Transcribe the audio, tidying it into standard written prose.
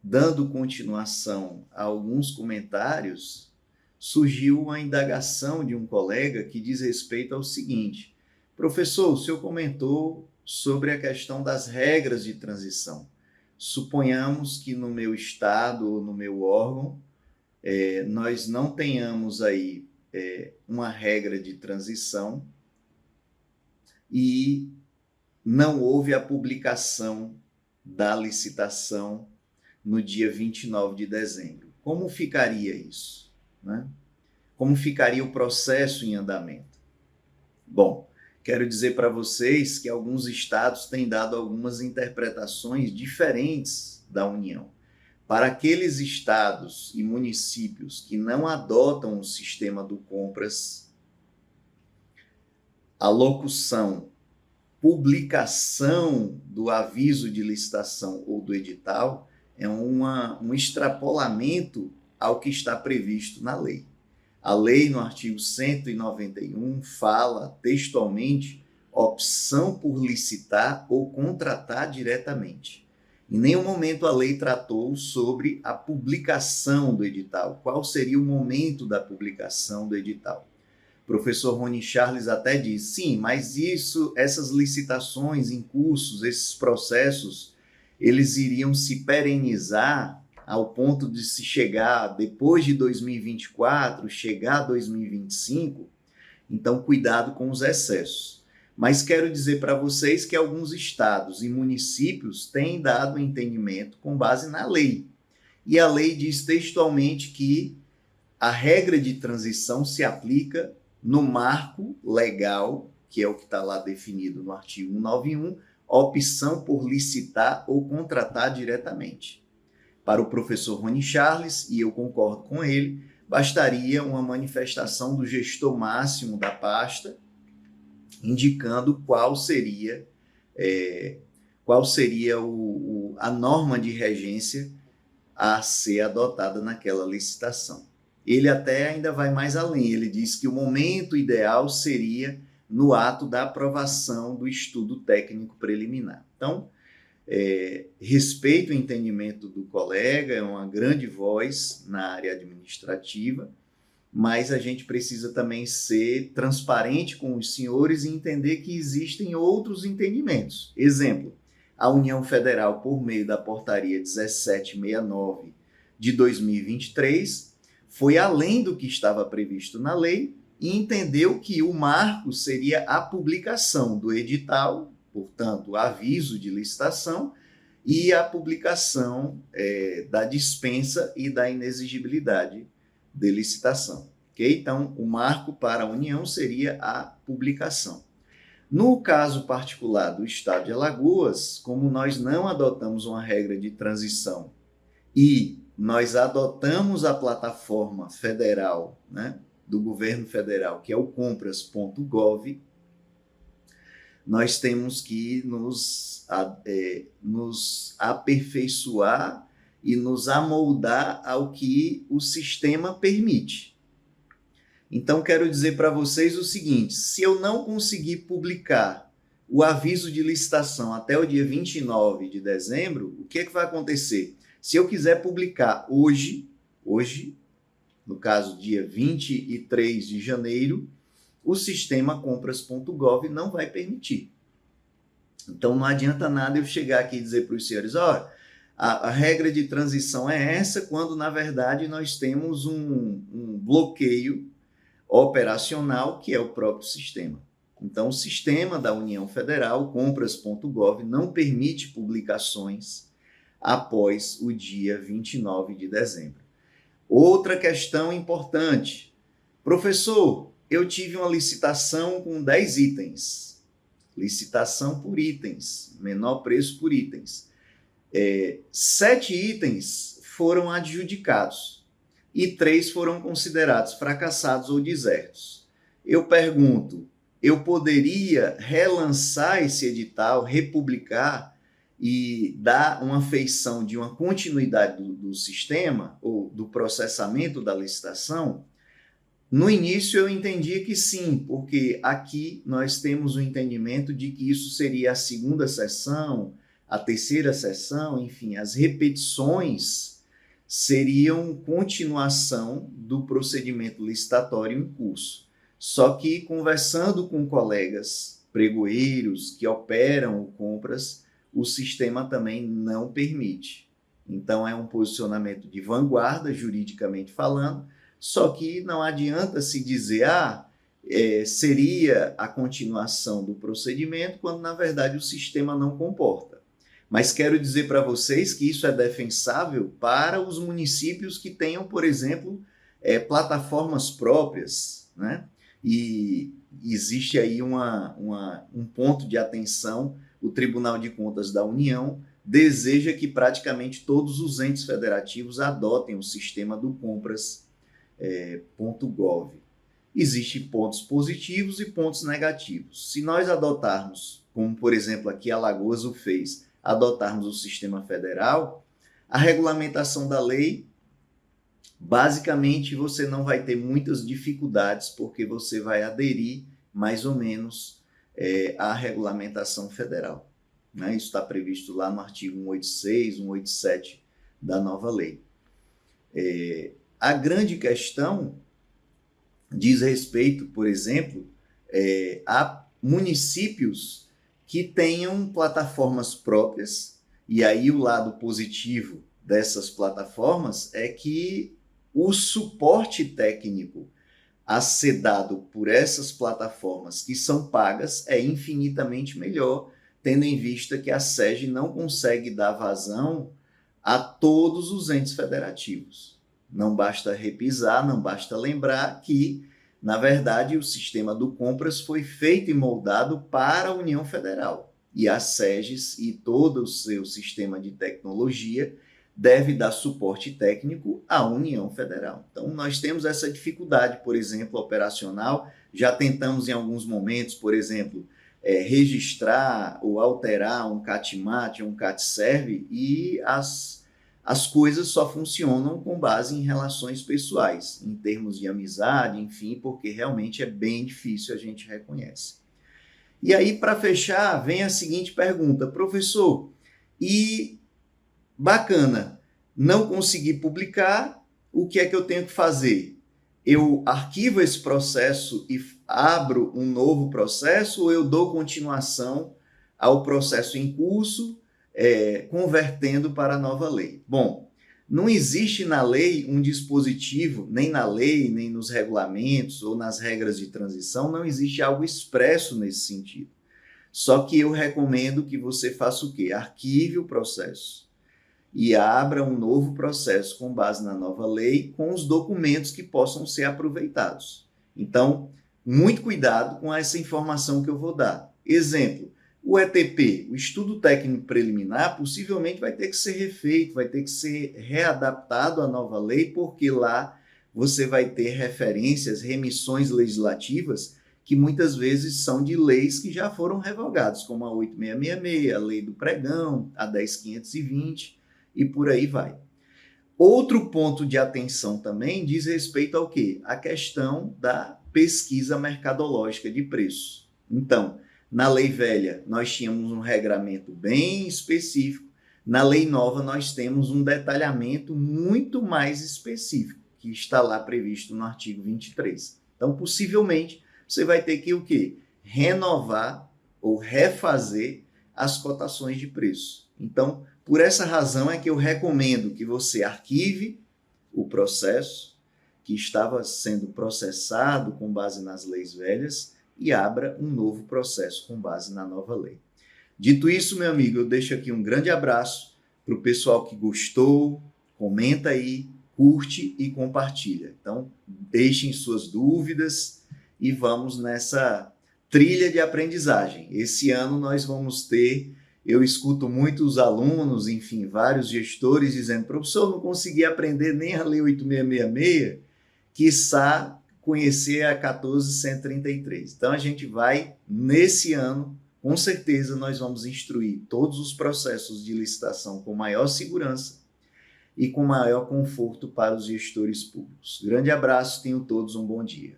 dando continuação a alguns comentários, surgiu uma indagação de um colega que diz respeito ao seguinte: professor, o senhor comentou sobre a questão das regras de transição. Suponhamos que no meu estado ou no meu órgão, nós não tenhamos aí uma regra de transição e não houve a publicação da licitação no dia 29 de dezembro. Como ficaria isso, né? Como ficaria o processo em andamento? Bom, quero dizer para vocês que alguns estados têm dado algumas interpretações diferentes da União. Para aqueles estados e municípios que não adotam o sistema do Compras, a locução publicação do aviso de licitação ou do edital é um extrapolamento ao que está previsto na lei. A lei, no artigo 191, fala textualmente opção por licitar ou contratar diretamente. Em nenhum momento a lei tratou sobre a publicação do edital. Qual seria o momento da publicação do edital? O professor Rony Charles até diz, sim, mas essas licitações em cursos, esses processos, eles iriam se perenizar ao ponto de se chegar depois de 2024, chegar a 2025, então cuidado com os excessos. Mas quero dizer para vocês que alguns estados e municípios têm dado entendimento com base na lei. E a lei diz textualmente que a regra de transição se aplica no marco legal, que é o que está lá definido no artigo 191, opção por licitar ou contratar diretamente. Para o professor Rony Charles, e eu concordo com ele, bastaria uma manifestação do gestor máximo da pasta, indicando qual seria a norma de regência a ser adotada naquela licitação. Ele até ainda vai mais além, ele diz que o momento ideal seria no ato da aprovação do estudo técnico preliminar. Então, respeito o entendimento do colega, é uma grande voz na área administrativa, mas a gente precisa também ser transparente com os senhores e entender que existem outros entendimentos. Exemplo, a União Federal, por meio da portaria 1769 de 2023, foi além do que estava previsto na lei e entendeu que o marco seria a publicação do edital, portanto, o aviso de licitação, e a publicação da dispensa e da inexigibilidade de licitação. Okay? Então, o marco para a União seria a publicação. No caso particular do Estado de Alagoas, como nós não adotamos uma regra de transição e nós adotamos a plataforma federal, né, do governo federal, que é o compras.gov, nós temos que nos aperfeiçoar e nos amoldar ao que o sistema permite. Então, quero dizer para vocês o seguinte, se eu não conseguir publicar o aviso de licitação até o dia 29 de dezembro, o que é que vai acontecer? Se eu quiser publicar hoje, no caso, dia 23 de janeiro, o sistema compras.gov não vai permitir. Então, não adianta nada eu chegar aqui e dizer para os senhores, a regra de transição é essa, quando, na verdade, nós temos um bloqueio operacional, que é o próprio sistema. Então, o sistema da União Federal, compras.gov, não permite publicações após o dia 29 de dezembro. Outra questão importante. Professor, eu tive uma licitação com 10 itens. Licitação por itens, menor preço por itens. 7 itens foram adjudicados e 3 foram considerados fracassados ou desertos. Eu pergunto, eu poderia relançar esse edital, republicar e dar uma feição de uma continuidade do sistema ou do processamento da licitação? No início eu entendia que sim, porque aqui nós temos o entendimento de que isso seria a segunda sessão, a terceira sessão, enfim, as repetições seriam continuação do procedimento licitatório em curso. Só que conversando com colegas pregoeiros que operam compras, o sistema também não permite. Então é um posicionamento de vanguarda, juridicamente falando, só que não adianta se dizer, seria a continuação do procedimento, quando na verdade o sistema não comporta. Mas quero dizer para vocês que isso é defensável para os municípios que tenham, por exemplo, plataformas próprias, né? E existe aí um ponto de atenção. O Tribunal de Contas da União deseja que praticamente todos os entes federativos adotem o sistema do compras.gov. Existem pontos positivos e pontos negativos. Se nós adotarmos, como por exemplo aqui Alagoas o fez, adotarmos o sistema federal, a regulamentação da lei, basicamente você não vai ter muitas dificuldades, porque você vai aderir mais ou menos à regulamentação federal. Né? Isso está previsto lá no artigo 186, 187 da nova lei. A grande questão diz respeito, por exemplo, a municípios que tenham plataformas próprias, e aí o lado positivo dessas plataformas é que o suporte técnico a ser dado por essas plataformas que são pagas é infinitamente melhor, tendo em vista que a SEGE não consegue dar vazão a todos os entes federativos. Não basta repisar, não basta lembrar que, na verdade, o sistema do Compras foi feito e moldado para a União Federal. E a SEGES e todo o seu sistema de tecnologia deve dar suporte técnico à União Federal. Então, nós temos essa dificuldade, por exemplo, operacional. Já tentamos em alguns momentos, por exemplo, registrar ou alterar um CAT-MAT ou um CAT-SERV, e as coisas só funcionam com base em relações pessoais, em termos de amizade, enfim, porque realmente é bem difícil, a gente reconhece. E aí, para fechar, vem a seguinte pergunta: professor, e bacana, não consegui publicar, o que é que eu tenho que fazer? Eu arquivo esse processo e abro um novo processo, ou eu dou continuação ao processo em curso, convertendo para a nova lei? Bom, não existe na lei um dispositivo, nem na lei, nem nos regulamentos ou nas regras de transição, não existe algo expresso nesse sentido. Só que eu recomendo que você faça o quê? Arquive o processo e abra um novo processo com base na nova lei, com os documentos que possam ser aproveitados. Então, muito cuidado com essa informação que eu vou dar. Exemplo: o ETP, o Estudo Técnico Preliminar, possivelmente vai ter que ser refeito, vai ter que ser readaptado à nova lei, porque lá você vai ter referências, remissões legislativas que muitas vezes são de leis que já foram revogadas, como a 8666, a Lei do Pregão, a 10.520, e por aí vai. Outro ponto de atenção também diz respeito ao quê? A questão da pesquisa mercadológica de preços. Então, na lei velha, nós tínhamos um regramento bem específico. Na lei nova, nós temos um detalhamento muito mais específico, que está lá previsto no artigo 23. Então, possivelmente, você vai ter que o quê? Renovar ou refazer as cotações de preço. Então, por essa razão é que eu recomendo que você arquive o processo que estava sendo processado com base nas leis velhas e abra um novo processo com base na nova lei. Dito isso, meu amigo, eu deixo aqui um grande abraço para o pessoal que gostou, comenta aí, curte e compartilha. Então, deixem suas dúvidas e vamos nessa trilha de aprendizagem. Esse ano nós vamos ter... Eu escuto muitos alunos, enfim, vários gestores dizendo: professor, não consegui aprender nem a Lei 8666, quiçá conhecer a 14.133. Então, a gente vai, nesse ano, com certeza, nós vamos instruir todos os processos de licitação com maior segurança e com maior conforto para os gestores públicos. Grande abraço, tenham todos um bom dia.